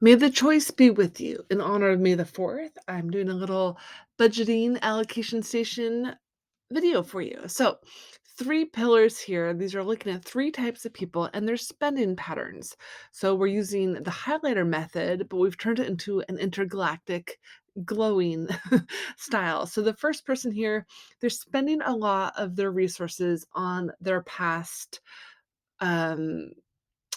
May the choice be with you. In honor of May the 4th, I'm doing a little budgeting allocation station video for you. So, 3 pillars here. These are looking at 3 types of people and their spending patterns. So, we're using the highlighter method, but we've turned it into an intergalactic glowing style. So, the first person here, they're spending a lot of their resources on um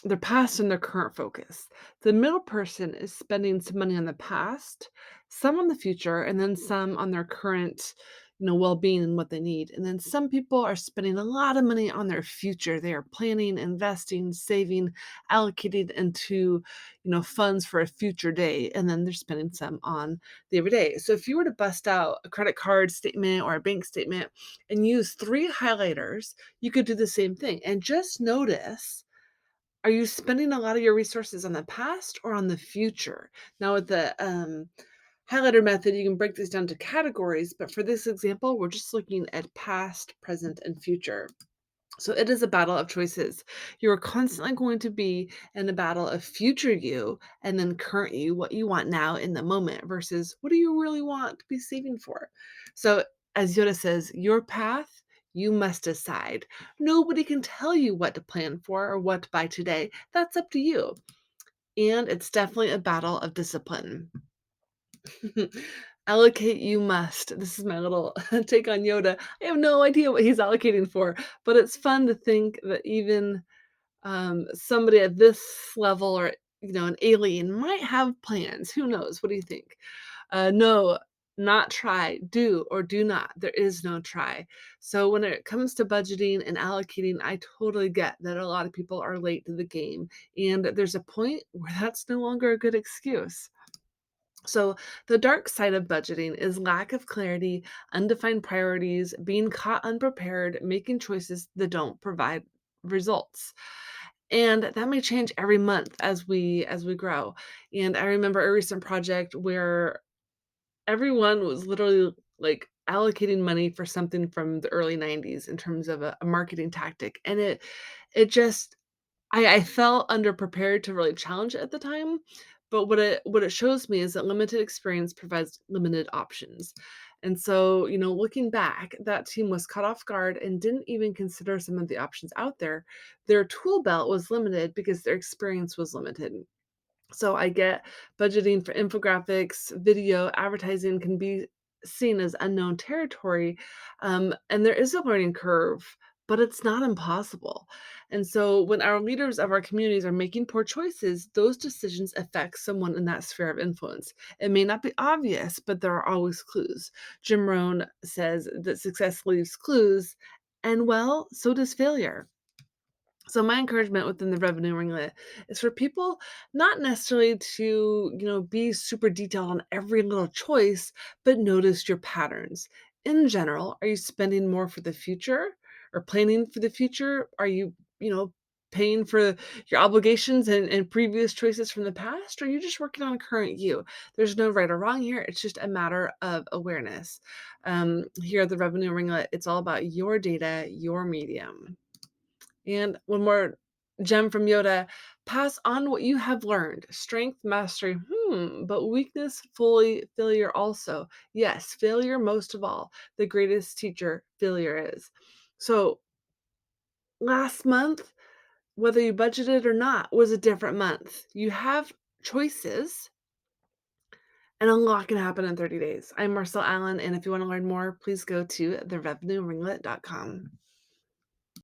their past and their current focus. The middle person is spending some money on the past, some on the future, and then some on their current, well-being and what they need. And then some people are spending a lot of money on their future. They are planning, investing, saving, allocating into, funds for a future day, and then they're spending some on the everyday. So if you were to bust out a credit card statement or a bank statement and use 3 highlighters, you could do the same thing. And just notice, are you spending a lot of your resources on the past or on the future? Now, with the highlighter method, you can break this down to categories, but for this example, we're just looking at past, present, and future. So it is a battle of choices. You are constantly going to be in a battle of future you and then current you, what you want now in the moment versus what do you really want to be saving for. So, as Yoda says, your path, you must decide. Nobody can tell you what to plan for or what to buy today. That's up to you. And it's definitely a battle of discipline. Allocate you must. This is my little take on Yoda. I have no idea what he's allocating for, but it's fun to think that even somebody at this level or an alien might have plans. Who knows? What do you think? No, not try, do or do not. There is no try. So when it comes to budgeting and allocating, I totally get that a lot of people are late to the game, and there's a point where that's no longer a good excuse. So, the dark side of budgeting is lack of clarity, undefined priorities, being caught unprepared, making choices that don't provide results. And that may change every month as we grow. And I remember a recent project where everyone was literally like allocating money for something from the early 90s in terms of a marketing tactic. And it just I felt underprepared to really challenge it at the time, but what it shows me is that limited experience provides limited options. And so, looking back, that team was caught off guard and didn't even consider some of the options out there. Their tool belt was limited because their experience was limited. So I get budgeting for infographics, video, advertising can be seen as unknown territory, and there is a learning curve, but it's not impossible. And so when our leaders of our communities are making poor choices, those decisions affect someone in that sphere of influence. It may not be obvious, but there are always clues. Jim Rohn says that success leaves clues, and well, so does failure. So my encouragement within the revenue ringlet is for people not necessarily to, be super detailed on every little choice, but notice your patterns. In general, are you spending more for the future or planning for the future? Are you, paying for your obligations and previous choices from the past? Or are you just working on current you? There's no right or wrong here. It's just a matter of awareness. Here at the revenue ringlet, it's all about your data, your medium. And one more gem from Yoda: pass on what you have learned. Strength, mastery, but weakness, fully failure also. Yes, failure most of all. The greatest teacher failure is. So last month, whether you budgeted or not, was a different month. You have choices, and a lot can happen in 30 days. I'm Marcel Allen, and if you want to learn more, please go to therevenueringlet.com.